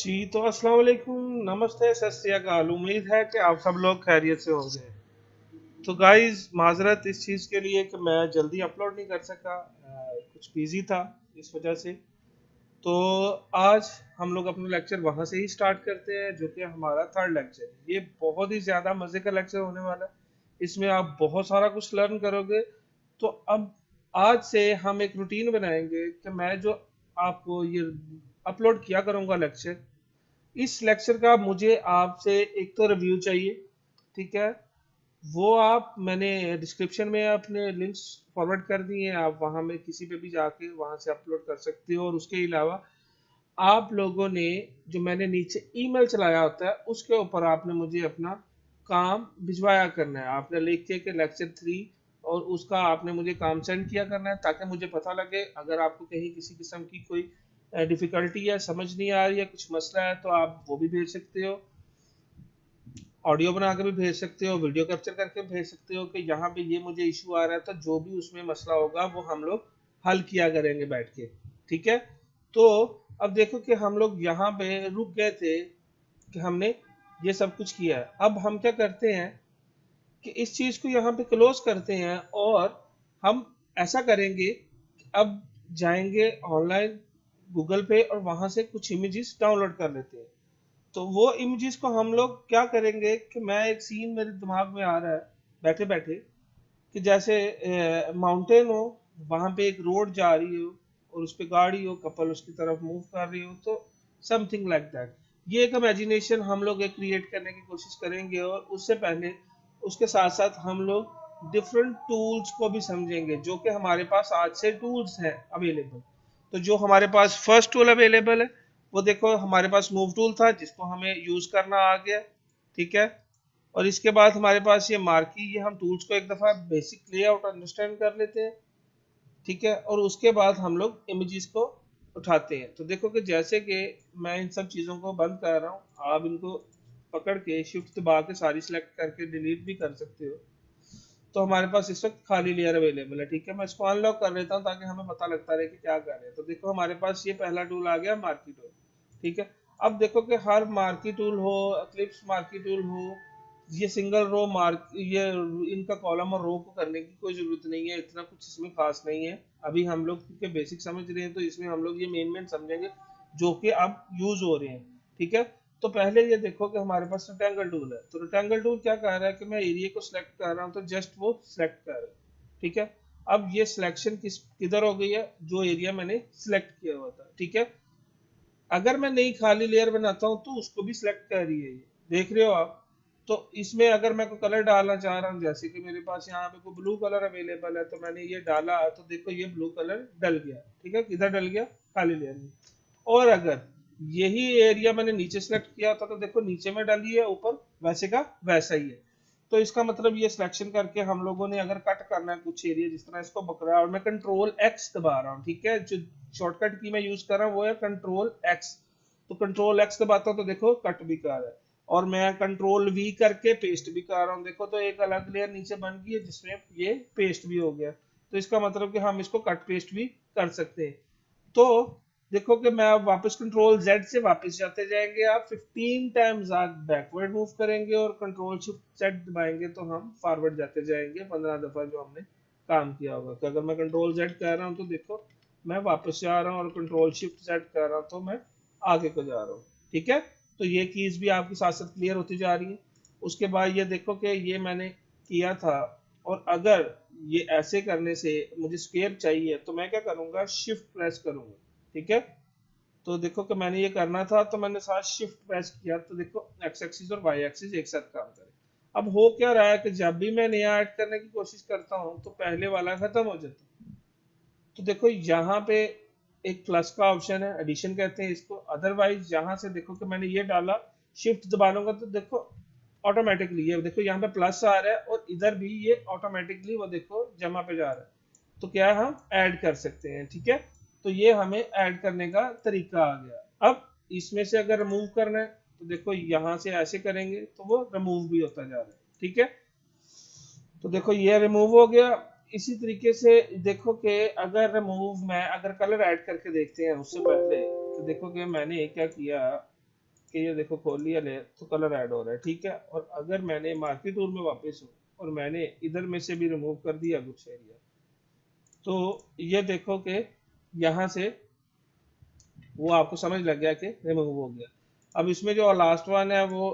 जी तो अस्सलाम वालेकुम, नमस्ते, सत श्री अकाल। उम्मीद है कि आप सब लोग खैरियत से होंगे। तो गाइस, माजरत इस चीज़ के लिए कि मैं जल्दी अपलोड नहीं कर सका, कुछ बिजी था इस वजह से। तो आज हम लोग अपना लेक्चर वहाँ से ही स्टार्ट करते हैं, जो कि हमारा थर्ड लेक्चर है। ये बहुत ही ज़्यादा मज़े का लेक्चर होने वाला है। इसमें आप बहुत सारा कुछ लर्न करोगे। तो अब आज से हम एक रूटीन बनाएंगे कि मैं जो आपको ये अपलोड किया करूँगा लेक्चर, इस लेक्चर का मुझे आपसे एक तो रिव्यू चाहिए, ठीक है। वो आप मैंने डिस्क्रिप्शन में अपने लिंक्स फॉरवर्ड कर दिए हैं, आप वहाँ में किसी पे भी जाके वहाँ से अपलोड कर सकते हो। और उसके अलावा आप लोगों ने जो मैंने नीचे ईमेल चलाया होता है, उसके ऊपर आपने मुझे अपना काम भिजवाया करना है। आपने लिख के लेक्चर 3 और उसका आपने मुझे काम सेंड किया करना है, ताकि मुझे पता लगे अगर आपको कहीं किसी किस्म की कोई डिफिकल्टी है, समझ नहीं आ रही है, कुछ मसला है, तो आप वो भी भेज सकते हो। ऑडियो बना के भी भेज सकते हो, वीडियो कैप्चर करके भेज सकते हो कि यहाँ पे ये मुझे इशू आ रहा है। तो जो भी उसमें मसला होगा वो हम लोग हल किया करेंगे बैठ के, ठीक है। तो अब देखो कि हम लोग यहाँ पे रुक गए थे कि हमने ये सब कुछ किया है। अब हम क्या करते हैं कि इस चीज को यहाँ पे क्लोज करते हैं और हम ऐसा करेंगे कि अब जाएंगे ऑनलाइन गूगल पे और वहां से कुछ इमेजेस डाउनलोड कर लेते हैं। तो वो इमेजेस को हम लोग क्या करेंगे कि मैं एक सीन मेरे दिमाग में आ रहा है बैठे बैठे, कि जैसे माउंटेन हो, वहां पे एक रोड जा रही हो और उस पे गाड़ी हो, कपल उसकी तरफ मूव कर रही हो, तो समथिंग लाइक दैट। ये एक इमेजिनेशन हम लोग एक क्रिएट करने की कोशिश करेंगे। और उससे पहले उसके साथ साथ हम लोग डिफरेंट टूल्स को भी समझेंगे, जो कि हमारे पास आज से टूल्स हैं अवेलेबल। तो जो हमारे पास फर्स्ट टूल अवेलेबल है, वो देखो हमारे पास मूव टूल था, जिसको हमें यूज करना आ गया, ठीक है। और इसके बाद हमारे पास ये मार्की, ये हम टूल्स को एक दफा बेसिक लेआउट अंडरस्टैंड कर लेते हैं, ठीक है। और उसके बाद हम लोग इमेजेस को उठाते हैं। तो देखो कि जैसे कि मैं इन सब चीज़ों को बंद कर रहा हूँ, आप इनको पकड़ के शिफ्ट दबा के सारी सिलेक्ट करके डिलीट भी कर सकते हो। तो हमारे पास इस वक्त खाली लेयर अवेलेबल है, ठीक है। मैं इसको अनलॉक कर लेता हूँ ताकि हमें पता लगता रहे कि क्या कर रहे हैं। तो देखो हमारे पास ये पहला टूल आ गया, मार्की टूल, ठीक है। अब देखो कि हर मार्की टूल हो, क्लिप्स मार्की टूल हो, ये सिंगल रो मार्क, ये इनका कॉलम और रो को करने की कोई जरूरत नहीं है, इतना कुछ इसमें खास नहीं है। अभी हम लोग क्योंकि बेसिक समझ रहे हैं, तो इसमें हम लोग ये मेन मेन समझेंगे जो कि अब यूज हो रहे हैं, ठीक है। तो पहले ये देखो कि हमारे पास रेक्टेंगल टूल है। तो रेक्टेंगल टूल क्या कर रहा है कि मैं एरिया को सिलेक्ट कर रहा हूँ, तो जस्ट वो सिलेक्ट कर रहा है, ठीक है। अब ये सिलेक्शन किधर हो गई है, जो एरिया मैंने सिलेक्ट किया हुआ था, ठीक है। अगर मैं नई खाली लेयर बनाता हूँ तो उसको भी सिलेक्ट कर रही है, ये देख रहे हो आप। तो इसमें अगर मैं कोई कलर डालना चाह रहा हूँ, जैसे कि मेरे पास यहाँ पे कोई ब्लू कलर अवेलेबल है, तो मैंने ये डाला, तो देखो ये ब्लू कलर डल गया, ठीक है। किधर डल गया, खाली लेयर में। और अगर यही एरिया मैंने नीचे सेलेक्ट किया था, तो देखो नीचे में डाली है, ऊपर वैसे का वैसा ही है। तो इसका मतलब ये सिलेक्शन करके हम लोगों ने अगर कट करना है कुछ एरिया, जिस तरह इसको पकड़ा है और मैं कंट्रोल एक्स दबा रहा हूँ, ठीक है। जो शॉर्टकट की मैं यूज कर रहा हूँ वो है कंट्रोल एक्स। तो कंट्रोल एक्स दबाता हूँ तो देखो कट भी कर रहा है। और मैं कंट्रोल वी करके पेस्ट भी कर रहा हूँ, देखो तो एक अलग लेयर नीचे बन गई है जिसमें ये पेस्ट भी हो गया। तो इसका मतलब कि हम इसको कट पेस्ट भी कर सकते हैं। तो देखो कि मैं अब वापस कंट्रोल जेड से वापस जाते जाएंगे, आप 15 टाइम्स आप बैकवर्ड मूव करेंगे और कंट्रोल शिफ्ट जेड दबाएंगे तो हम फॉरवर्ड जाते जाएंगे 15 दफा, जो हमने काम किया होगा। तो अगर मैं कंट्रोल जेड कर रहा हूँ तो देखो मैं वापस जा रहा हूँ, और कंट्रोल शिफ्ट जेड कर रहा हूँ तो मैं आगे को जा रहा हूँ, ठीक है। तो ये कीज भी आपके साथ साथ क्लियर होती जा रही है। उसके बाद ये देखो कि ये मैंने किया था, और अगर ये ऐसे करने से मुझे स्क्वायर चाहिए तो मैं क्या करूंगा, शिफ्ट प्रेस करूंगा, ठीक है। तो देखो कि मैंने ये करना था, तो मैंने साथ शिफ्ट प्रेस किया, तो देखो एक्स एक्सिस और वाई एक्सिस एक साथ काम करे। अब हो क्या रहा है कि जब भी मैं नया ऐड करने की कोशिश करता हूँ तो पहले वाला खत्म हो जाता है। तो देखो यहाँ पे एक प्लस का ऑप्शन है, एडिशन कहते हैं इसको। अदरवाइज यहाँ से देखो कि मैंने ये डाला, शिफ्ट दबा लूंगा तो देखो ऑटोमेटिकली ये देखो यहाँ पे प्लस आ रहा है, और इधर भी ये ऑटोमेटिकली वो देखो जमा पे जा रहा है। तो क्या हम ऐड कर सकते हैं, ठीक है। तो ये हमें ऐड करने का तरीका आ गया। अब इसमें से अगर रिमूव करना है तो देखो यहाँ से ऐसे करेंगे तो वो रिमूव भी होता जा रहा है, ठीक है। तो देखो ये रिमूव हो गया। इसी तरीके से देखो कि अगर रिमूव मैं अगर कलर ऐड करके देखते हैं उससे पहले, तो देखो कि मैंने क्या किया, कि ये देखो खोल लिया लेयर तो कलर ऐड हो रहा है, ठीक है। और अगर मैंने मार्की टूल में वापस हूँ और मैंने इधर में से भी रिमूव कर दिया कुछ एरिया, तो ये देखो कि यहाँ से वो आपको समझ लग गया कि रिमूव हो गया। अब इसमें जो लास्ट वन है वो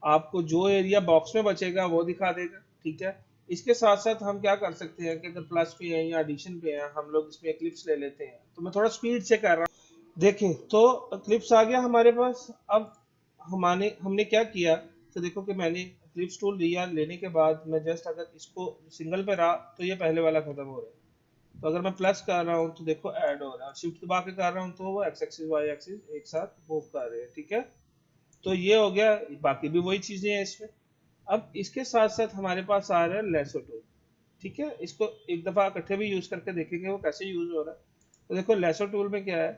आपको जो एरिया बॉक्स में बचेगा वो दिखा देगा, ठीक है। इसके साथ साथ हम क्या कर सकते हैं कि अगर प्लस पे है या एडिशन पे है, हम लोग इसमें क्लिप्स ले लेते हैं। तो मैं थोड़ा स्पीड से कर रहा हूँ, देखें तो क्लिप्स आ गया हमारे पास। अब हमारे हमने क्या किया, तो देखो कि मैंने क्लिप्स टूल लिया, लेने के बाद मैं जस्ट अगर इसको सिंगल पे रहा तो ये पहले वाला खत्म हो रहा है। तो अगर मैं प्लस कर रहा हूँ तो देखो ऐड हो रहा है, शिफ्ट दबा के कर रहा हूँ तो वो एक्स एक्सिस वाई एक्सिस एक साथ मूव कर रहे हैं, ठीक है। तो ये हो गया, बाकी भी वही चीजें हैं इसमें। अब इसके साथ साथ हमारे पास आ रहा है लेसो टूल, ठीक है। इसको एक दफा इकट्ठे भी यूज करके देखेंगे वो कैसे यूज हो रहा है। तो देखो लेसो टूल में क्या है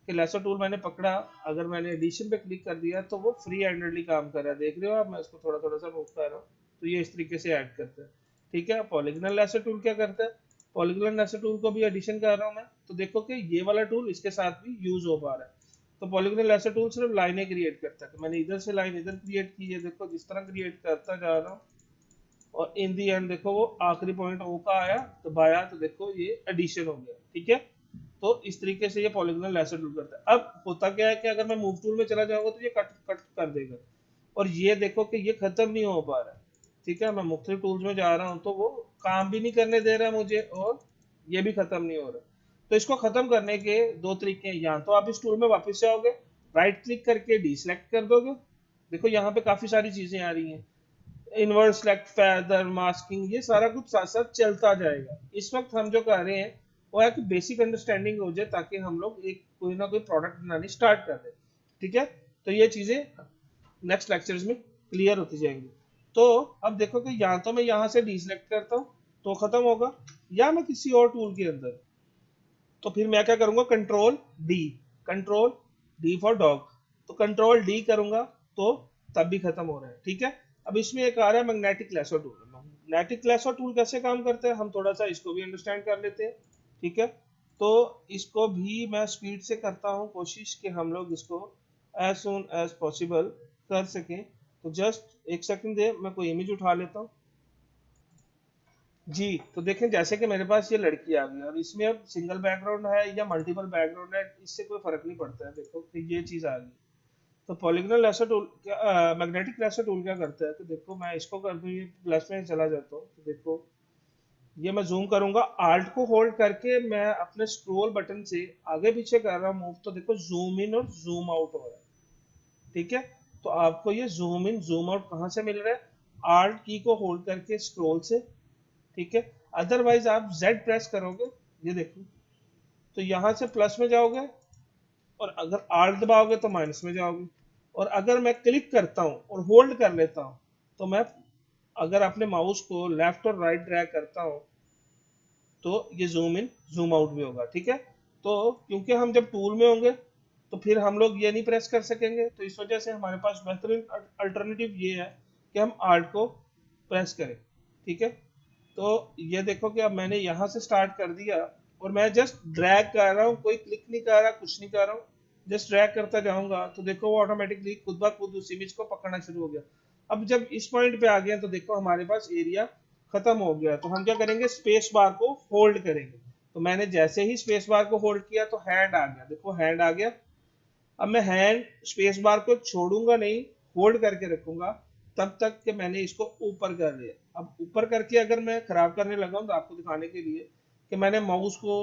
कि लेसो टूल मैंने पकड़ा, अगर मैंने एडिशन पे क्लिक कर दिया तो वो फ्री हैंडेडली काम कर रहा है, देख रहे हो आप। मैं इसको थोड़ा थोड़ा सा मूव कर रहा हूँ तो ये इस तरीके से ऐड करता है, ठीक है। पॉलीगोनल लेसो टूल क्या करता है, पॉलीगोनल लेसो टूल को भी एडिशन कर रहा हूँ मैं, तो देखो कि ये वाला टूल इसके साथ भी यूज हो पा रहा है। तो पॉलीगोनल लेसो टूल सिर्फ लाइनें क्रिएट करता है, तो मैंने इधर से लाइन इधर क्रिएट की है, देखो जिस तरह क्रिएट करता जा रहा हूँ। और इन दी एंड देखो वो आखिरी पॉइंट ओ का आया तो बाया, तो देखो ये एडिशन हो गया, ठीक है। तो इस तरीके से ये पॉलीगोनल लेसर टूल करता है। अब होता क्या है कि अगर मैं मूव टूल में चला जाऊंगा तो ये कट कट कर देगा, और ये देखो कि ये खत्म नहीं हो पा रहा है, ठीक है। मैं मुख्तलिफ टूल्स में जा रहा हूँ तो वो काम भी नहीं करने दे रहा मुझे, और ये भी खत्म नहीं हो रहा। तो इसको खत्म करने के दो तरीके हैं, या तो आप इस टूल में वापस जाओगे, राइट क्लिक करके डीसेलेक्ट कर दोगे, देखो यहाँ पे काफी सारी चीजें आ रही हैं, इनवर्स सेलेक्ट फेदर मास्किंग, ये सारा कुछ साथ साथ चलता जाएगा। इस वक्त हम जो कर रहे हैं वो है कि बेसिक अंडरस्टैंडिंग हो जाए, ताकि हम लोग एक कोई ना कोई प्रोडक्ट बनानी स्टार्ट कर दें, ठीक है। तो ये चीजें नेक्स्ट लेक्चर्स में क्लियर होती जाएंगी। तो अब देखो कि या तो मैं यहाँ से डीसेलेक्ट करता हूँ तो खत्म होगा, या मैं किसी और टूल के अंदर, तो फिर मैं क्या करूंगा, D control D for dog, तो कंट्रोल डी करूंगा तो तब भी खत्म हो रहा है, ठीक है। अब इसमें एक आ रहा है magnetic lasso tool. Magnetic lasso tool कैसे काम करता है हम थोड़ा सा इसको भी अंडरस्टैंड कर लेते हैं, ठीक है। तो इसको भी मैं स्पीड से करता हूँ कोशिश कि हम लोग इसको एज सुन एज पॉसिबल कर सकें। तो जस्ट एक सेकंड दे, मैं कोई इमेज उठा लेता हूँ जी। तो देखें जैसे कि मेरे पास ये लड़की आ गई, और इसमें अब सिंगल बैकग्राउंड है या मल्टीपल बैकग्राउंड है इससे कोई फर्क नहीं पड़ता है, देखो कि ये चीज आ गई। तो पॉलीगोनल लेसर टूल क्या, मैग्नेटिक लेसर टूल क्या करता है, तो देखो मैं इसको कर दूं, ये प्लस में चला जाता हूँ, तो देखो ये मैं जूम करूंगा, आल्ट को होल्ड करके मैं अपने स्क्रॉल बटन से आगे पीछे कर रहा हूँ मूव, तो देखो जूम इन और जूम आउट हो रहा है, ठीक है। तो आपको ये जूम इन जूम आउट कहाँ से मिल रहा है, आल्ट की को होल्ड करके स्क्रॉल से, ठीक है। अदरवाइज आप Z प्रेस करोगे, ये देखो, तो यहाँ से प्लस में जाओगे, और अगर आल्ट दबाओगे तो माइनस में जाओगे। और अगर मैं क्लिक करता हूँ और होल्ड कर लेता हूँ, तो मैं अगर अपने माउस को लेफ्ट और राइट ड्रैग करता हूँ तो ये जूम इन जूम आउट भी होगा, ठीक है। तो क्योंकि हम जब टूल में होंगे तो फिर हम लोग ये नहीं प्रेस कर सकेंगे, तो इस वजह से हमारे पास बेहतरीन अल्टरनेटिव ये है कि हम आल्ट को प्रेस करें, ठीक है। तो ये देखो कि अब मैंने यहाँ से स्टार्ट कर दिया, और मैं जस्ट ड्रैग कर रहा हूँ, कोई क्लिक नहीं कर रहा, कुछ नहीं कर रहा हूँ, जस्ट ड्रैग करता जाऊंगा, तो देखो वो ऑटोमेटिकली खुद ब खुद उस इमेज को पकड़ना शुरू हो गया। अब जब इस पॉइंट पे आ गया तो देखो हमारे पास एरिया खत्म हो गया, तो हम क्या करेंगे, स्पेस बार को होल्ड करेंगे। तो मैंने जैसे ही स्पेस बार को होल्ड किया तो हैंड आ गया, देखो हैंड आ गया। अब मैं हैंड स्पेस बार को छोड़ूंगा नहीं, होल्ड करके रखूंगा तब तक कि मैंने इसको ऊपर कर लिया। अब ऊपर करके अगर मैं खराब करने लगा हूं तो आपको दिखाने के लिए कि मैंने माउस को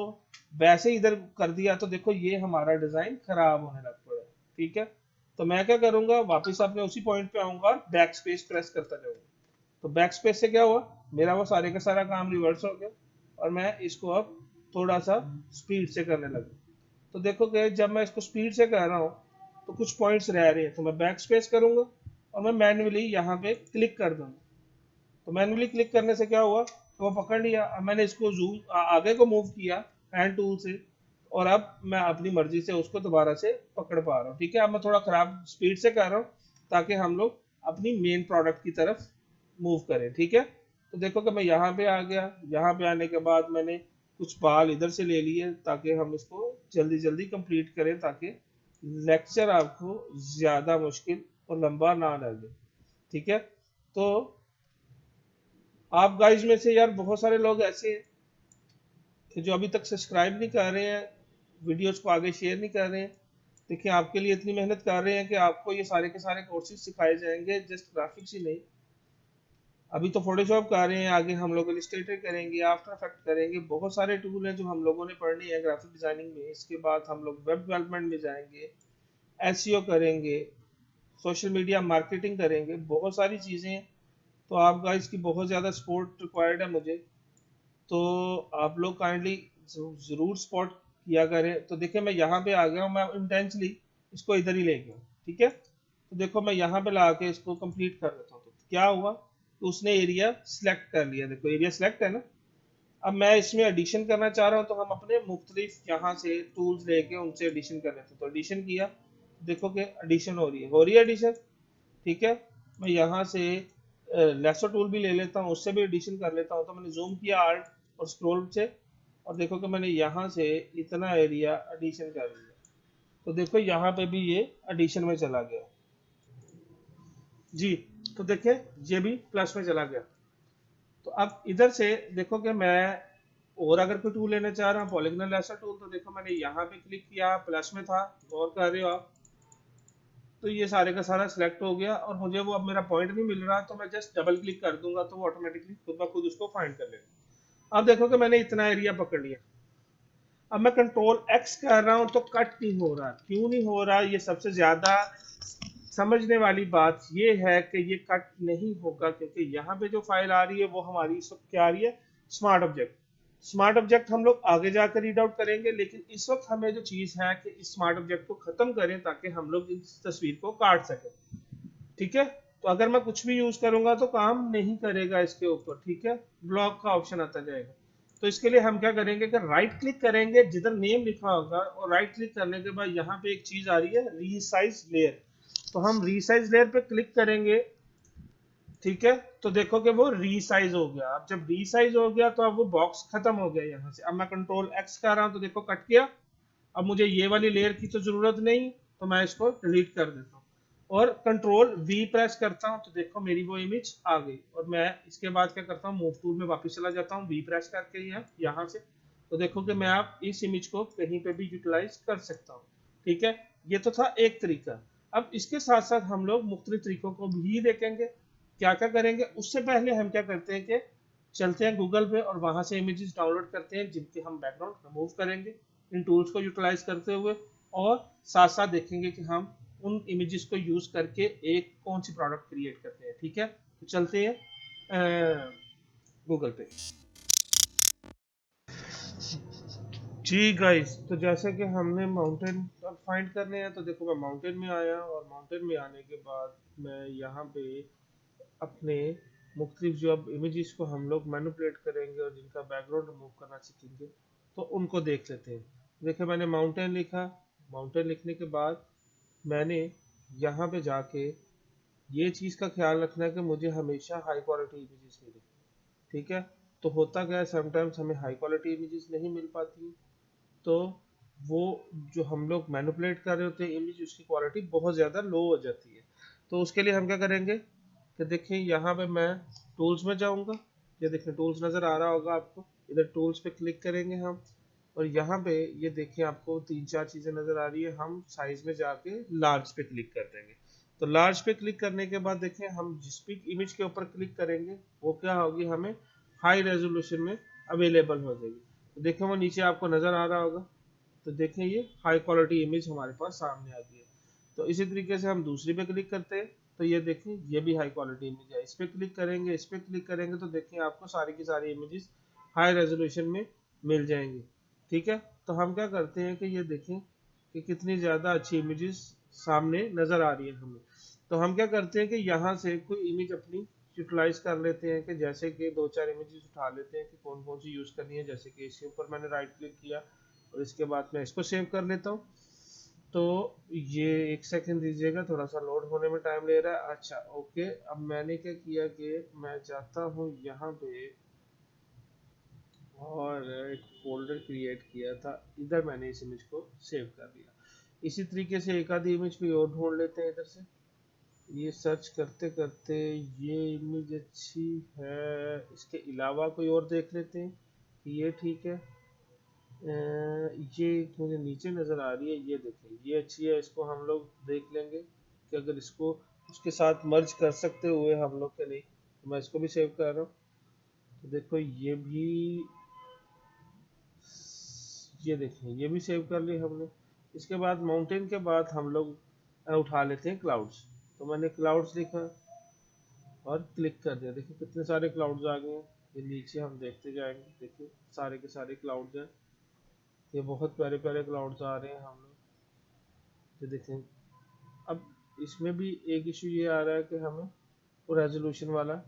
वैसे इधर कर दिया, तो देखो ये हमारा डिजाइन खराब होने लग पड़ा, ठीक है। तो मैं क्या करूंगा, वापस अपने उसी पॉइंट पे आऊंगा और बैक स्पेस प्रेस करता जाऊंगा। तो बैक स्पेस से क्या हुआ, मेरा वो सारे का सारा काम रिवर्स हो गया, और मैं इसको अब थोड़ा सा स्पीड से करने लगा। तो देखो कि जब मैं इसको स्पीड से कर रहा हूँ तो कुछ पॉइंट्स रह रहे हैं, तो मैं बैक स्पेस करूंगा और मैं मैन्युअली यहाँ पे क्लिक कर दूंगा। तो मैन्युअली क्लिक करने से क्या हुआ, तो वो पकड़ लिया। अब मैंने इसको जूम आगे को मूव किया हैंड टूल से, और अब मैं अपनी मर्जी से उसको दोबारा से पकड़ पा रहा हूँ, ठीक है। अब मैं थोड़ा खराब स्पीड से कर रहा हूँ ताकि हम लोग अपनी मेन प्रोडक्ट की तरफ मूव करें, ठीक है। तो देखो कि मैं यहाँ पे आ गया, यहाँ पे आने के बाद मैंने कुछ बाल इधर से ले लिए ताकि हम इसको जल्दी जल्दी कंप्लीट करें, ताकि लेक्चर आपको ज्यादा मुश्किल और लंबा ना लगे। ठीक है, तो आप गाइज में से यार बहुत सारे लोग ऐसे हैं कि जो अभी तक सब्सक्राइब नहीं कर रहे हैं, वीडियोस को आगे शेयर नहीं कर रहे हैं। देखिए आपके लिए इतनी मेहनत कर रहे हैं कि आपको ये सारे के सारे कोर्सेज सिखाए जाएंगे, जस्ट ग्राफिक्स ही नहीं। अभी तो फोटोशॉप कर रहे हैं, आगे हम लोग इलस्ट्रेटर करेंगे, आफ्टर इफेक्ट करेंगे, बहुत सारे टूल हैं जो हम लोगों ने पढ़ने हैं ग्राफिक डिजाइनिंग में। इसके बाद हम लोग वेब डेवलपमेंट में जाएंगे, एसईओ करेंगे, सोशल मीडिया मार्केटिंग करेंगे, बहुत सारी चीज़ें हैं। तो आप गाइस की बहुत ज़्यादा सपोर्ट रिक्वायर्ड है मुझे, तो आप लोग काइंडली ज़रूर सपोर्ट किया करें। तो देखिए मैं यहाँ पे आ गया हूँ, मैं इंटेंशली इसको इधर ही ले गया। ठीक है, तो देखो मैं यहाँ पे ला के इसको कंप्लीट कर देता हूँ। तो क्या हुआ, तो उसने एरिया सिलेक्ट कर लिया, देखो एरिया सिलेक्ट है ना। अब मैं इसमें एडिशन करना चाह रहा हूँ, तो हम अपने मुख्तलिफ यहाँ से टूल्स लेके उनसे एडिशन कर लेते हैं। तो एडिशन किया, देखो कि एडिशन हो रही है एडिशन। ठीक है, मैं यहाँ से लेसो टूल भी ले लेता हूँ, उससे भी एडिशन कर लेता हूँ। तो मैंने जूम किया आर्ट और स्क्रॉल से, और देखो कि मैंने यहाँ से इतना एरिया एडिशन कर लिया। तो देखो यहाँ पे भी ये एडिशन में चला गया जी। तो देखिए ये भी प्लस में चला गया। तो अब इधर से देखो कि मैं और अगर कोई टूल लेना चाह रहा हूँ, पॉलीगोनल लेसर टूल, तो देखो मैंने यहाँ पे क्लिक किया, प्लस में था, गौर कर रहे हो आप। तो ये सारे का सारा सिलेक्ट हो गया और मुझे वो अब मेरा पॉइंट नहीं मिल रहा, तो मैं जस्ट डबल क्लिक कर दूंगा तो वो ऑटोमेटिकली खुद ब खुद उसको फाइंड कर लेगा। अब देखो कि मैंने इतना एरिया पकड़ लिया। अब मैं कंट्रोल एक्स कर रहा हूँ तो कट नहीं हो रहा, क्यों नहीं हो रहा, ये सबसे ज्यादा समझने वाली बात ये है कि ये कट नहीं होगा, क्योंकि यहाँ पे जो फाइल आ रही है वो हमारी सब क्या आ रही है, स्मार्ट ऑब्जेक्ट। स्मार्ट ऑब्जेक्ट हम लोग आगे जाकर रीड आउट करेंगे, लेकिन इस वक्त हमें जो चीज है कि इस स्मार्ट ऑब्जेक्ट को खत्म करें ताकि हम लोग इस तस्वीर को काट सकें। ठीक है, तो अगर मैं कुछ भी यूज करूंगा तो काम नहीं करेगा इसके ऊपर। ठीक है, ब्लॉक का ऑप्शन आता जाएगा। तो इसके लिए हम क्या करेंगे कि राइट क्लिक करेंगे जिधर नेम लिखा होगा, और राइट क्लिक करने के बाद यहाँ पे एक चीज आ रही है रीसाइज लेयर, तो हम रीसाइज लेयर पे क्लिक करेंगे। ठीक है, तो देखो कि वो रीसाइज हो गया। अब जब रीसाइज हो गया तो अब वो बॉक्स खत्म हो गया यहाँ से। अब मैं कंट्रोल एक्स कर रहा हूँ तो देखो कट गया। अब मुझे ये वाली लेयर की तो जरूरत नहीं, तो मैं इसको डिलीट कर देता हूँ और कंट्रोल वी प्रेस करता हूँ, तो देखो मेरी वो इमेज आ गई। और मैं इसके बाद क्या करता हूँ, मूव टूल में वापस चला जाता हूँ, वी प्रेस करके यहाँ से। तो देखो कि मैं आप इस इमेज को कहीं पे भी यूटिलाइज कर सकता हूँ। ठीक है, ये तो था एक तरीका। अब इसके साथ साथ हम लोग मुख्तलिफ तरीकों को भी देखेंगे। क्या क्या करेंगे, उससे पहले हम क्या करते हैं कि चलते हैं गूगल पे और वहां से इमेजेस डाउनलोड करते हैं जिनके हम बैकग्राउंड रिमूव करेंगे इन टूल्स को यूटिलाइज करते हुए। और साथ साथ देखेंगे कि हम उन इमेजेस को यूज करके एक कौन सी प्रोडक्ट क्रिएट करते हैं। ठीक है, तो चलते हैं गूगल पे। जी गाइस, तो जैसे कि हमने माउंटेन फाइंड करने हैं, तो देखो मैं माउंटेन में आया, और माउंटेन में आने के बाद मैं यहाँ पे अपने मुख्तलिफ जो अब इमेजेस को हम लोग मैनिपुलेट करेंगे और जिनका बैकग्राउंड रिमूव करना सीखेंगे, तो उनको देख लेते हैं। देखिए मैंने माउंटेन लिखा, माउंटेन लिखने के बाद मैंने यहाँ पे जाके ये चीज़ का ख्याल रखना है कि मुझे हमेशा हाई क्वालिटी इमेजेस मिले। ठीक है, तो होता क्या है, समटाइम्स हमें हाई क्वालिटी इमेजेस नहीं मिल पाती, तो वो जो हम लोग मैनिपुलेट कर रहे होते हैं इमेज, उसकी क्वालिटी बहुत ज़्यादा लो हो जाती है। तो उसके लिए हम क्या करेंगे कि देखिए यहाँ पे मैं टूल्स में जाऊँगा, ये देखिए टूल्स नज़र आ रहा होगा आपको, इधर टूल्स पे क्लिक करेंगे हम, और यहाँ पे ये देखिए आपको तीन चार चीज़ें नज़र आ रही है। हम साइज में जाके लार्ज पे क्लिक कर देंगे। तो लार्ज पे क्लिक करने के बाद देखिए हम जिस भी इमेज के ऊपर क्लिक करेंगे वो क्या होगी, हमें हाई रेजोल्यूशन में अवेलेबल हो जाएगी। तो देखिए वो नीचे आपको नज़र आ रहा होगा, तो देखें ये हाई क्वालिटी इमेज हमारे पास सामने आ गई है। तो इसी तरीके से हम दूसरी पे क्लिक करते हैं, तो ये देखें ये भी हाई क्वालिटी इमेज है। इस पे क्लिक करेंगे, इस पे क्लिक करेंगे, तो देखिए आपको सारी की सारी इमेजेस हाई रेजोल्यूशन में मिल जाएंगी। ठीक है, तो हम क्या करते हैं कि ये देखें कि कितनी ज़्यादा अच्छी इमेजेस सामने नज़र आ रही है हमें। तो हम क्या करते हैं कि यहाँ से कोई इमेज अपनी यूटिलाइज कर लेते हैं, कि जैसे कि दो चार इमेजेस उठा लेते हैं कि कौन कौन सी यूज़ करनी है। जैसे कि इसके ऊपर मैंने राइट क्लिक किया और इसके बाद मैं इसको सेव कर लेता हूँ। तो ये एक सेकंड दीजिएगा, थोड़ा सा लोड होने में टाइम ले रहा है। अच्छा ओके, अब मैंने क्या किया कि मैं जाता हूँ यहाँ पे और एक फोल्डर क्रिएट किया था, इधर मैंने इस इमेज को सेव कर लिया। इसी तरीके से एक आधी इमेज कोई और ढूंढ लेते हैं इधर से। ये सर्च करते करते ये इमेज अच्छी है, इसके अलावा कोई और देख लेते हैं कि ये ठीक है। ये मुझे नीचे नज़र आ रही है, ये देखें ये अच्छी है, इसको हम लोग देख लेंगे कि अगर इसको उसके साथ मर्ज कर सकते हुए हम लोग के नहीं, तो मैं इसको भी सेव कर रहा हूँ। तो देखो ये भी, ये देखें ये भी सेव कर लिया हमने। इसके बाद माउंटेन के बाद हम लोग उठा लेते हैं क्लाउड्स। तो मैंने क्लाउड्स लिखा और क्लिक कर दिया, देखिए कितने सारे क्लाउड्स आ गए हैं। ये नीचे हम देखते जाएंगे, देखिए सारे के सारे क्लाउड्स हैं, ये बहुत प्यारे प्यारे क्लाउड्स आ रहे हैं हम लोग। ये देखें, अब इसमें भी एक इशू ये आ रहा है कि हमें वो रेजोल्यूशन वाला,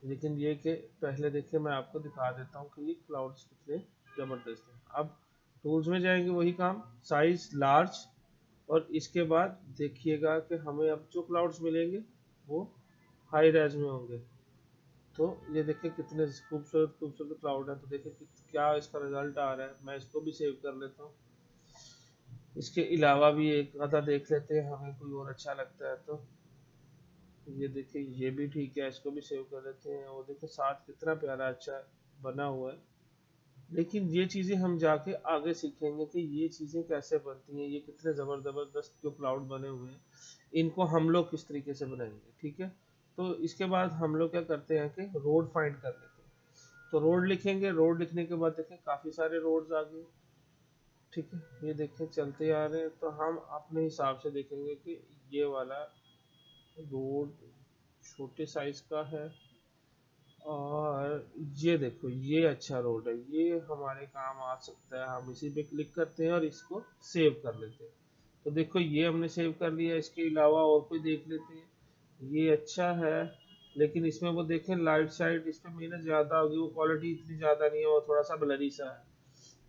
लेकिन ये कि पहले देखिए मैं आपको दिखा देता हूँ कि ये क्लाउड्स कितने ज़बरदस्त हैं। अब टूल्स में जाएंगे, वही काम, साइज लार्ज, और इसके बाद देखिएगा कि हमें अब जो क्लाउड्स मिलेंगे वो हाई रेज में होंगे। तो ये देखिए कितने खूबसूरत खूबसूरत क्लाउड है। तो देखिए क्या इसका रिजल्ट आ रहा है। मैं इसको भी सेव कर लेता हूँ। इसके अलावा भी एक आधा देख लेते हैं, हमें कोई और अच्छा लगता है तो। ये देखिए ये भी ठीक है, इसको भी सेव कर लेते हैं। और देखिए साथ कितना प्यारा अच्छा बना हुआ है। लेकिन ये चीज़ें हम जाके आगे सीखेंगे कि ये चीज़ें कैसे बनती हैं, ये कितने ज़बरदस्त जो क्लाउड बने हुए हैं, इनको हम लोग किस तरीके से बनाएंगे। ठीक है, तो इसके बाद हम लोग क्या करते हैं कि रोड फाइंड कर लेते हैं। तो रोड लिखेंगे, रोड लिखने के बाद देखें काफ़ी सारे रोड्स आ गए। ठीक है, ये देखें चलते आ रहे हैं। तो हम अपने हिसाब से देखेंगे कि ये वाला रोड छोटे साइज का है, और ये देखो ये अच्छा रोड है, ये हमारे काम आ सकता है। हम इसी पे क्लिक करते हैं और इसको सेव कर लेते हैं। तो देखो ये हमने सेव कर लिया। इसके अलावा और कोई देख लेते हैं, ये अच्छा है, लेकिन इसमें वो देखें लाइट साइड इस पर मेहनत ज़्यादा होगी, वो क्वालिटी इतनी ज़्यादा नहीं है, वो थोड़ा सा ब्लरी सा है।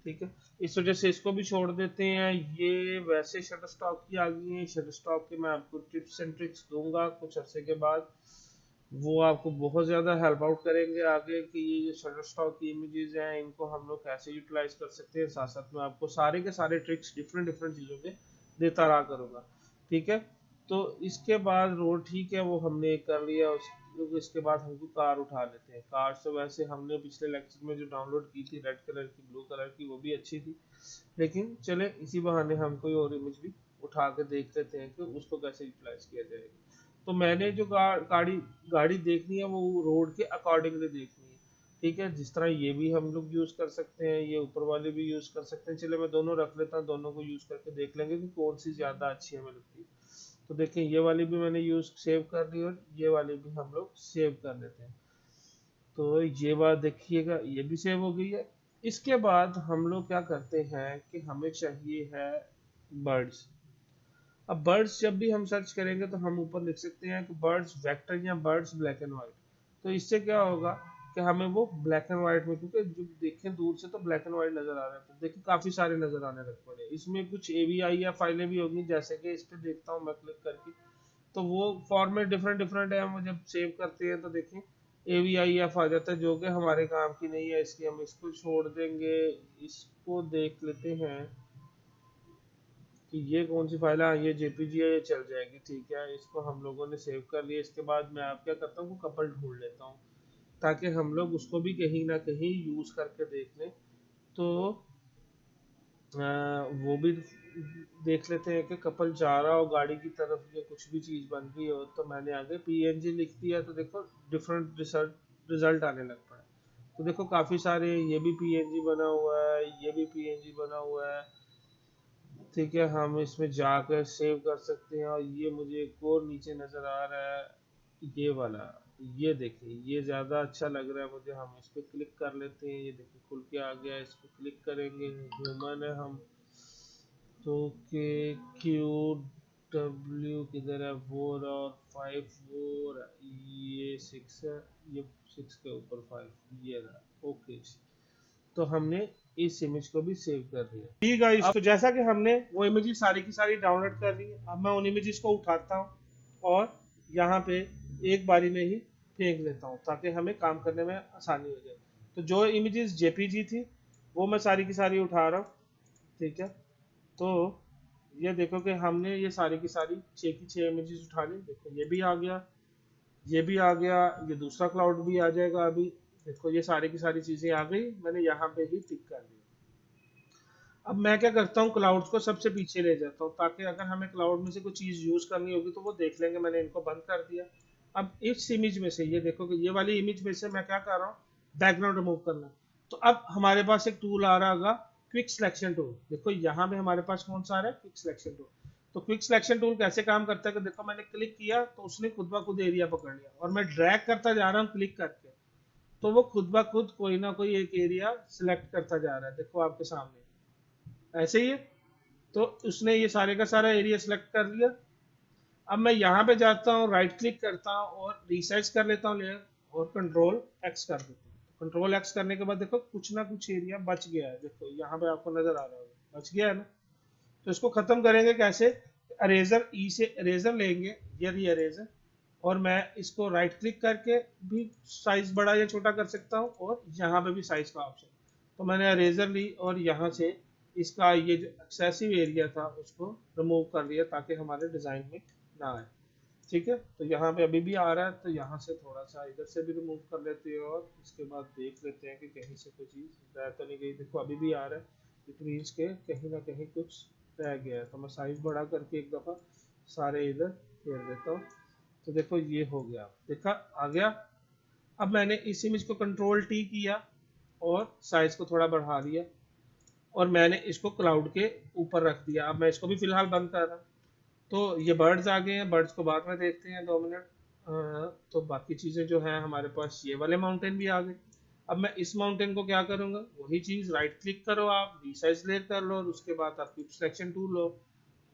ठीक है, इस वजह से इसको भी छोड़ देते हैं। ये वैसे शटर स्टॉक की आ गई है, शटर स्टॉक के मैं आपको टिप्स एंड ट्रिक्स दूंगा कुछ अरसे के बाद, वो आपको बहुत ज़्यादा हेल्प आउट करेंगे आगे कि ये जो शटर स्टॉक की इमेजेस हैं इनको हम लोग कैसे यूटिलाइज कर सकते हैं। साथ साथ में आपको सारे के सारे ट्रिक्स डिफरेंट डिफरेंट चीज़ों के देता रहा करूँगा। ठीक है, तो इसके बाद रोड ठीक है वो हमने कर लिया। इसके बाद हमको कार उठा लेते हैं। कार तो वैसे हमने पिछले लेक्चर में जो डाउनलोड की थी रेड कलर की ब्लू कलर की, वो भी अच्छी थी, लेकिन चले इसी बहाने हम कोई और इमेज भी उठा के देख लेते हैं कि उसको कैसे यूटिलाइज किया जाएगा। तो मैंने जो गाड़ी गाड़ी देखनी है वो रोड के अकॉर्डिंगली देखनी है। ठीक है, जिस तरह ये भी हम लोग यूज़ कर सकते हैं, ये ऊपर वाले भी यूज़ कर सकते हैं। चलिए मैं दोनों रख लेता हूँ, दोनों को यूज़ करके देख लेंगे कि कौन सी ज़्यादा अच्छी हमें लगती है। तो देखें ये वाली भी मैंने यूज़ सेव कर ली, और ये वाली भी हम लोग सेव कर लेते हैं। तो ये बात देखिएगा ये भी सेव हो गई है। इसके बाद हम लोग क्या करते हैं कि हमें चाहिए है बर्ड्स। अब बर्ड्स जब भी हम सर्च करेंगे तो हम ऊपर लिख सकते हैं कि बर्ड्स वेक्टर या बर्ड्स ब्लैक एंड वाइट। तो इससे क्या होगा कि हमें वो ब्लैक एंड वाइट में, क्योंकि जो देखें दूर से तो ब्लैक एंड वाइट नजर आ रहा है, तो देखिए काफी सारे नजर आने लग पड़े। इसमें कुछ AVI या फाइलें भी होंगी, जैसे कि इस पे देखता हूँ मैं क्लिक करके, तो वो फॉर्मेट डिफरेंट डिफरेंट है। हम जब सेव करते हैं तो देखें AVI आ जाता है, जो कि हमारे काम की नहीं है, इसलिए हम इसको छोड़ देंगे। इसको देख लेते हैं कि ये कौन सी फाइल है। ये JPG है, ये चल जाएगी। ठीक है, इसको हम लोगों ने सेव कर लिया। इसके बाद मैं आप क्या करता हूँ, कपल ढूंढ लेता हूँ, ताकि हम लोग उसको भी कहीं ना कहीं यूज करके देख लें। तो वो भी देख लेते हैं कि कपल जा रहा हो गाड़ी की तरफ या कुछ भी चीज़ बन रही हो। तो मैंने आगे PNG लिख दिया, तो देखो डिफरेंट रिजल्ट आने लग पड़ा। तो देखो काफ़ी सारे, ये भी PNG बना हुआ है, ये भी PNG बना हुआ है। ठीक है, हम इसमें जाकर सेव कर सकते हैं। और ये मुझे एक और नीचे नज़र आ रहा है, ये वाला, ये देखिए ये ज़्यादा अच्छा लग रहा है मुझे। हम इस पर क्लिक कर लेते हैं, ये देखिए खुल के आ गया। इस पर क्लिक करेंगे, ह्यूमन है हम, तो के QW किधर है, 4 और 5, 4 ये 6 है, ये 6 के ऊपर 5 ये रहा। ओके, तो हमने इस इमेज को भी सेव कर लिया। ठीक है, तो जैसा कि हमने वो इमेजेस सारी की सारी डाउनलोड कर ली, अब मैं उन इमेजेस को उठाता हूँ और यहाँ पे एक बारी में ही फेंक लेता हूँ, ताकि हमें काम करने में आसानी हो जाए। तो जो इमेजेस JPG थी वो मैं सारी की सारी उठा रहा हूँ। ठीक है, तो ये देखो कि हमने ये सारी की सारी 6 की 6 इमेजेस उठा ली। देखो ये भी आ गया, ये भी आ गया, ये दूसरा क्लाउड भी आ जाएगा अभी। देखो ये सारी की सारी चीजें आ गई, मैंने यहाँ पे ही टिक कर दिया। अब मैं क्या करता हूँ, क्लाउड्स को सबसे पीछे ले जाता हूँ, ताकि अगर हमें क्लाउड में से कोई चीज यूज करनी होगी तो वो देख लेंगे। मैंने इनको बंद कर दिया। अब इस इमेज में से, ये देखो कि ये वाली इमेज में से मैं क्या कर रहा हूँ, बैकग्राउंड रिमूव करना। तो अब हमारे पास एक टूल आ रहा होगा, क्विक सिलेक्शन टूल। देखो यहाँ पे हमारे पास कौन सा आ रहा है, क्विक सिलेक्शन टूल। तो क्विक सिलेक्शन टूल कैसे काम करता है कि देखो मैंने क्लिक किया तो उसने खुद ब खुद एरिया पकड़ लिया, और मैं ड्रैग करता जा रहा हूँ क्लिक करके, तो वो खुद ब खुद कोई ना कोई एक एरिया सिलेक्ट करता जा रहा है। देखो आपके सामने ऐसे ही है। तो उसने ये सारे का सारा एरिया सिलेक्ट कर लिया। अब मैं यहाँ पे जाता हूँ, राइट क्लिक करता हूँ और रिसाइज कर लेता हूँ लेयर, और कंट्रोल एक्स कर देता हूँ। कंट्रोल एक्स करने के बाद देखो कुछ ना कुछ एरिया बच गया है। देखो यहाँ पे आपको नजर आ रहा होगा, बच गया है ना। तो इसको खत्म करेंगे कैसे, अरेजर ई से अरेजर लेंगे, ये री अरेजर, और मैं इसको राइट क्लिक करके भी साइज बड़ा या छोटा कर सकता हूँ, और यहाँ पे भी साइज का ऑप्शन। तो मैंने अरेजर ली और यहाँ से इसका ये जो एक्सेसिव एरिया था उसको रिमूव कर लिया, ताकि हमारे डिजाइन में ना आए। ठीक है, तो यहाँ पे अभी भी आ रहा है, तो यहाँ से थोड़ा सा इधर से भी रिमूव कर लेते हैं, और इसके बाद देख लेते हैं कि कहीं से कोई चीज़ रह तो नहीं गई। देखो अभी भी आ रहा है, इट मीन्स के कहीं ना कहीं कुछ रह गया है। तो मैं साइज बड़ा करके एक दफ़ा सारे इधर फेर देता हूँ। तो देखो ये हो गया, देखा आ गया। अब मैंने इस इमेज को कंट्रोल टी किया और साइज को थोड़ा बढ़ा दिया, और मैंने इसको क्लाउड के ऊपर रख दिया। अब मैं इसको भी फिलहाल बंद कर रहा हूँ। तो ये बर्ड्स आ गए हैं, बर्ड्स को बाद में देखते हैं 2 मिनट। तो बाकी चीज़ें जो हैं हमारे पास, ये वाले माउंटेन भी आ गए। अब मैं इस माउंटेन को क्या करूँगा, वही चीज़, राइट क्लिक करो आप, रिसाइज लेयर कर लो, और उसके बाद आप क्विक सिलेक्शन टूल लो,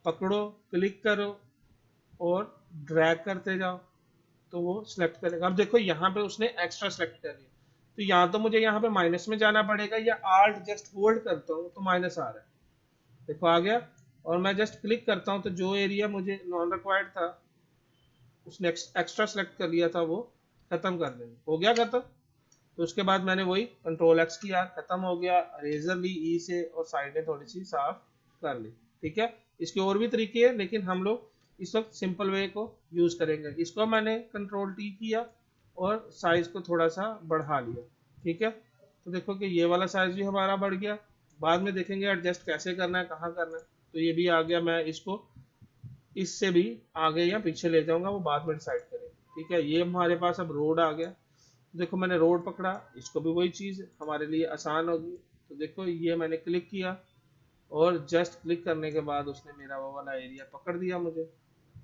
पकड़ो, क्लिक करो और ड्रैग करते जाओ, तो वो सिलेक्ट करेगा। अब देखो यहाँ पे उसने एक्स्ट्रा सेलेक्ट कर लिया, तो यहाँ तो मुझे यहाँ पे माइनस में जाना पड़ेगा, या आल्ट जस्ट होल्ड करता हूँ तो माइनस आ रहा है। देखो आ गया, और मैं जस्ट क्लिक करता हूँ तो जो एरिया मुझे नॉन रिक्वायर्ड था, उसने एक्स्ट्रा सेलेक्ट कर लिया था, वो खत्म कर देंगे, हो गया खत्म। तो उसके बाद मैंने वही कंट्रोल एक्स किया, खत्म हो गया। रेजर ली ई से और साइडें थोड़ी सी साफ कर ली। ठीक है, इसके और भी तरीके हैं, लेकिन हम लोग इस वक्त सिंपल वे को यूज करेंगे। इसको मैंने कंट्रोल टी किया और साइज को थोड़ा सा बढ़ा लिया। ठीक है, तो देखो कि ये वाला साइज भी हमारा बढ़ गया। बाद में देखेंगे एडजस्ट कैसे करना है, कहाँ करना है। तो ये भी आ गया, मैं इसको इससे भी आगे या पीछे ले जाऊंगा, वो बाद में डिसाइड करेंगे। ठीक है, ये हमारे पास अब रोड आ गया। देखो मैंने रोड पकड़ा, इसको भी वही चीज़ हमारे लिए आसान होगी। तो देखो ये मैंने क्लिक किया, और जस्ट क्लिक करने के बाद उसने मेरा वो वाला एरिया पकड़ दिया मुझे,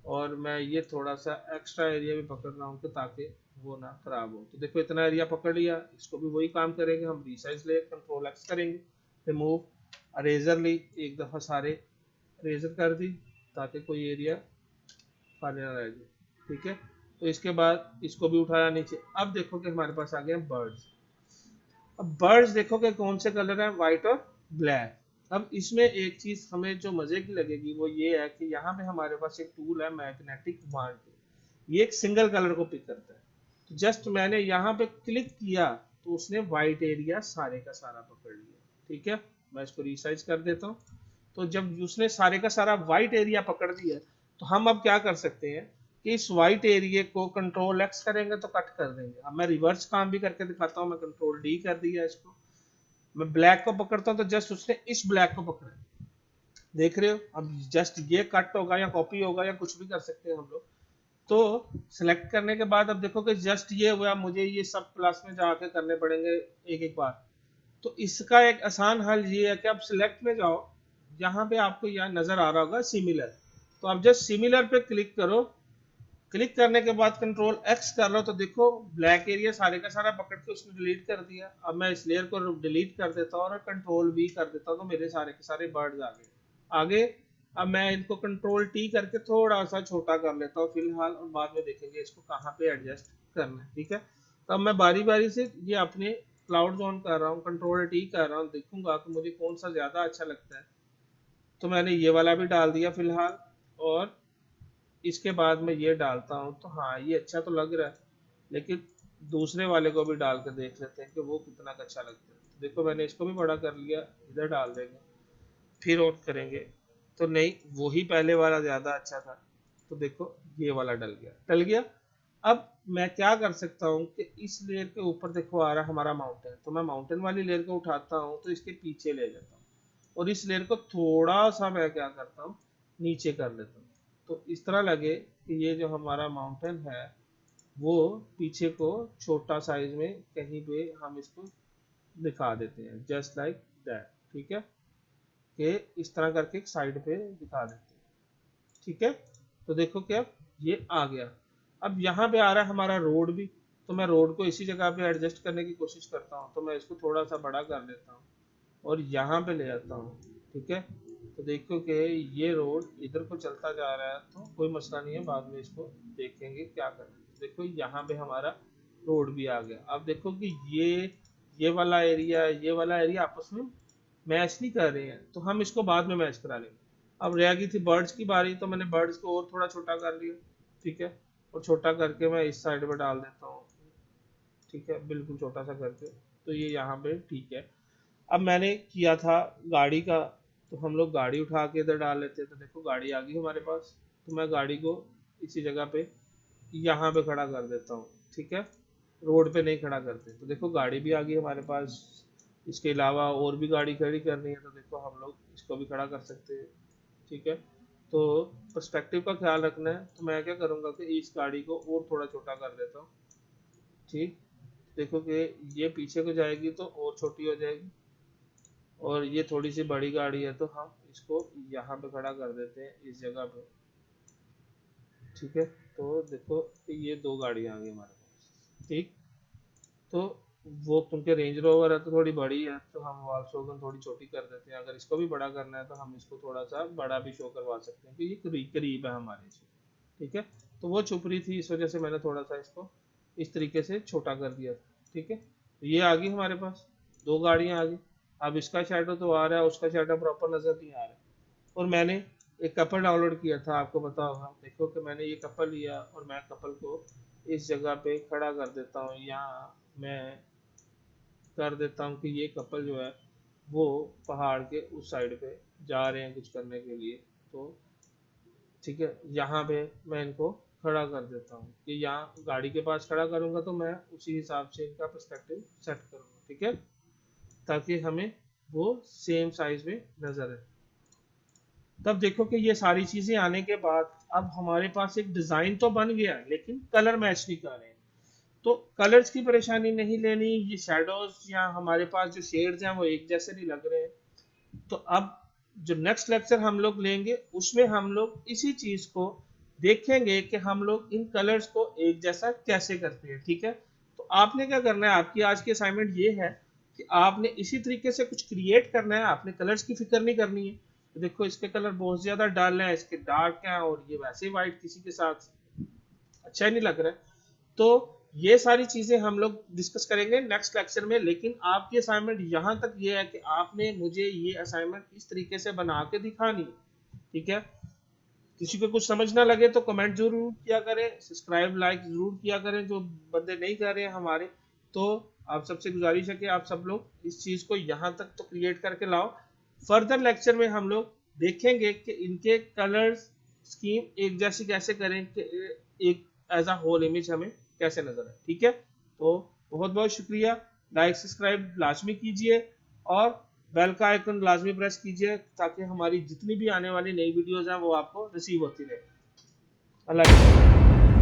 और मैं ये थोड़ा सा एक्स्ट्रा एरिया भी पकड़ रहा हूँ ताकि वो ना खराब हो। तो देखो इतना एरिया पकड़ लिया, इसको भी वही काम करेंगे हम, रिसाइज ले कंट्रोल एक्स करेंगे, रिमूव, अरेजर ली, एक दफ़ा सारे अरेजर कर दी ताकि कोई एरिया खाली ना रह जाए। ठीक है, तो इसके बाद इसको भी उठाया नीचे। अब देखो कि हमारे पास आ गए बर्ड्स। अब बर्ड्स देखो कि कौन से कलर है, व्हाइट और ब्लैक। अब इसमें एक चीज हमें जो मजे की लगेगी वो ये है कि यहाँ पे हमारे पास एक टूल है मैग्नेटिक वांड, ये एक सिंगल कलर को पिक करता है। तो जस्ट मैंने यहाँ पे क्लिक किया तो उसने व्हाइट एरिया सारे का सारा पकड़ लिया। ठीक है, मैं इसको रिसाइज कर देता हूँ। तो जब उसने सारे का सारा व्हाइट एरिया पकड़ दिया, तो हम अब क्या कर सकते हैं कि इस व्हाइट एरिया को कंट्रोल एक्स करेंगे तो कट कर देंगे। अब मैं रिवर्स काम भी करके दिखाता हूँ। मैं कंट्रोल डी कर दिया इसको, मैं ब्लैक को पकड़ता हूँ तो जस्ट उसने इस ब्लैक को पकड़ा, देख रहे हो। अब जस्ट ये कट होगा या कॉपी होगा या कुछ भी कर सकते हैं हम लोग। तो सिलेक्ट करने के बाद अब देखो कि जस्ट ये हुआ, मुझे ये सब प्लस में जाके करने पड़ेंगे एक एक बार। तो इसका एक आसान हल ये है कि आप सिलेक्ट में जाओ, यहाँ पे आपको यहाँ नजर आ रहा होगा सिमिलर, तो आप जस्ट सिमिलर पे क्लिक करो। क्लिक करने के बाद कंट्रोल एक्स कर लो, तो देखो ब्लैक एरिया सारे का सारा पकड़ के उसने डिलीट कर दिया। अब मैं इस लेयर को डिलीट कर देता हूँ और कंट्रोल वी कर देता हूँ, तो मेरे सारे के सारे बर्ड्स आ गए आगे। अब मैं इनको कंट्रोल टी करके थोड़ा सा छोटा कर लेता हूँ फिलहाल, और बाद में देखेंगे इसको कहाँ पे एडजस्ट करना है। ठीक है, तो अब मैं बारी बारी से ये अपने क्लाउड जोन कर रहा हूँ, कंट्रोल टी कर रहा हूँ, देखूंगा कि मुझे कौन सा ज्यादा अच्छा लगता है। तो मैंने ये वाला भी डाल दिया फिलहाल, और इसके बाद मैं ये डालता हूँ। तो हाँ ये अच्छा तो लग रहा है, लेकिन दूसरे वाले को भी डाल के देख लेते हैं कि वो कितना अच्छा लगता है। तो देखो मैंने इसको भी बड़ा कर लिया, इधर डाल देंगे, फिर ऑन करेंगे। तो नहीं, वही पहले वाला ज्यादा अच्छा था। तो देखो ये वाला डल गया। अब मैं क्या कर सकता हूँ कि इस लेयर के ऊपर देखो आ रहा हमारा माउंटेन, तो मैं माउंटेन वाली लेयर को उठाता हूँ तो इसके पीछे ले जाता हूँ, और इस लेयर को थोड़ा सा मैं क्या करता हूँ, नीचे कर लेता हूँ। तो इस तरह लगे कि ये जो हमारा माउंटेन है वो पीछे को छोटा साइज में कहीं पे हम इसको दिखा देते हैं, जस्ट लाइक दैट। ठीक है, कि इस तरह करके एक साइड पे दिखा देते हैं। ठीक है, तो देखो क्या ये आ गया। अब यहाँ पे आ रहा है हमारा रोड भी, तो मैं रोड को इसी जगह पे एडजस्ट करने की कोशिश करता हूँ। तो मैं इसको थोड़ा सा बड़ा कर लेता हूँ और यहाँ पे ले आता हूँ। ठीक है, तो देखो कि ये रोड इधर को चलता जा रहा है, तो कोई मसला नहीं है, बाद में इसको देखेंगे क्या करें। देखो यहाँ पे हमारा रोड भी आ गया। अब देखो कि ये वाला एरिया ये वाला एरिया आपस में मैच नहीं कर रहे हैं, तो हम इसको बाद में मैच करा लेंगे। अब रह गई थी बर्ड्स की बारी, तो मैंने बर्ड्स को और थोड़ा छोटा कर लिया। ठीक है, और छोटा करके मैं इस साइड पे डाल देता हूँ। ठीक है, बिल्कुल छोटा सा करके, तो ये यहाँ पे ठीक है। अब मैंने किया था गाड़ी का, तो हम लोग गाड़ी उठा के इधर डाल लेते हैं। तो देखो गाड़ी आ गई हमारे पास, तो मैं गाड़ी को इसी जगह पे यहाँ पे खड़ा कर देता हूँ। ठीक है, रोड पे नहीं खड़ा करते। तो देखो गाड़ी भी आ गई हमारे पास। इसके अलावा और भी गाड़ी खड़ी करनी है, तो देखो हम लोग इसको भी खड़ा कर सकते हैं। ठीक है, तो पर्सपेक्टिव का ख्याल रखना है। तो मैं क्या करूँगा कि इस गाड़ी को और थोड़ा छोटा कर देता हूँ। ठीक, देखो कि ये पीछे को जाएगी तो और छोटी हो जाएगी, और ये थोड़ी सी बड़ी गाड़ी है तो हम इसको यहाँ पे खड़ा कर देते हैं इस जगह पे। ठीक है, तो देखो ये दो गाड़ियाँ आ गई हमारे पास। ठीक, तो वो क्योंकि रेंज रोवर है तो थोड़ी बड़ी है, तो हम वॉल्क्सवैगन थोड़ी छोटी कर देते हैं। अगर इसको भी बड़ा करना है तो हम इसको थोड़ा सा बड़ा भी शो करवा सकते हैं कि ये करीब है हमारे से। ठीक है, तो वो छुप रही थी, इस वजह से मैंने थोड़ा सा इसको इस तरीके से छोटा कर दिया था। ठीक है, तो ये आ गई हमारे पास, दो गाड़ियाँ आ गई। अब इसका शैडो तो आ रहा है, उसका शैडो प्रॉपर नजर नहीं आ रहा है। और मैंने एक कपल डाउनलोड किया था, आपको पता होगा। देखो कि मैंने ये कपल लिया और मैं कपल को इस जगह पे खड़ा कर देता हूँ। यहाँ मैं कर देता हूँ कि ये कपल जो है वो पहाड़ के उस साइड पे जा रहे हैं कुछ करने के लिए। तो ठीक है, यहाँ पे मैं इनको खड़ा कर देता हूँ कि यहाँ गाड़ी के पास खड़ा करूँगा तो मैं उसी हिसाब से इनका पर्सपेक्टिव सेट करूँगा। ठीक है, ताकि हमें वो सेम साइज में नजर आए। तब देखो कि ये सारी चीजें आने के बाद अब हमारे पास एक डिजाइन तो बन गया, लेकिन कलर मैच नहीं कर रहे हैं। तो कलर्स की परेशानी नहीं लेनी, ये शैडोज या हमारे पास जो शेड्स हैं वो एक जैसे नहीं लग रहे हैं। तो अब जो नेक्स्ट लेक्चर हम लोग लेंगे उसमें हम लोग इसी चीज को देखेंगे कि हम लोग इन कलर्स को एक जैसा कैसे करते हैं। ठीक है, तो आपने क्या करना है, आपकी आज की असाइनमेंट ये है कि आपने इसी तरीके से कुछ क्रिएट करना है, आपने कलर्स की फिक्र नहीं करनी है। तो देखो इसके कलर बहुत ज्यादा डल है, इसके डार्क हैं, और ये वैसे व्हाइट किसी के साथ अच्छा ही नहीं लग रहा है। तो ये सारी चीजें हम लोग डिस्कस करेंगे नेक्स्ट लेक्चर में। लेकिन आपकी असाइनमेंट यहाँ तक ये है कि आपने मुझे ये असाइनमेंट इस तरीके से बना के दिखानी है। ठीक है, किसी को कुछ समझ ना लगे तो कमेंट जरूर किया करें, सब्सक्राइब लाइक जरूर किया करें जो बंदे नहीं कर रहे हैं हमारे। तो आप सबसे गुजारिश है कि आप सब लोग इस चीज को यहाँ तक तो क्रिएट करके लाओ। फर्दर लेक्चर में हम लोग देखेंगे कि इनके कलर्स स्कीम एक जैसी कैसे करें कि एक एज अ होल इमेज हमें कैसे नजर आए। ठीक है, तो बहुत बहुत शुक्रिया। लाइक सब्सक्राइब लाजमी कीजिए और बेल का आइकन लाजमी प्रेस कीजिए, ताकि हमारी जितनी भी आने वाली नई वीडियोस हैं वो आपको रिसीव होती रहे। अल्लाह हाफ़िज़।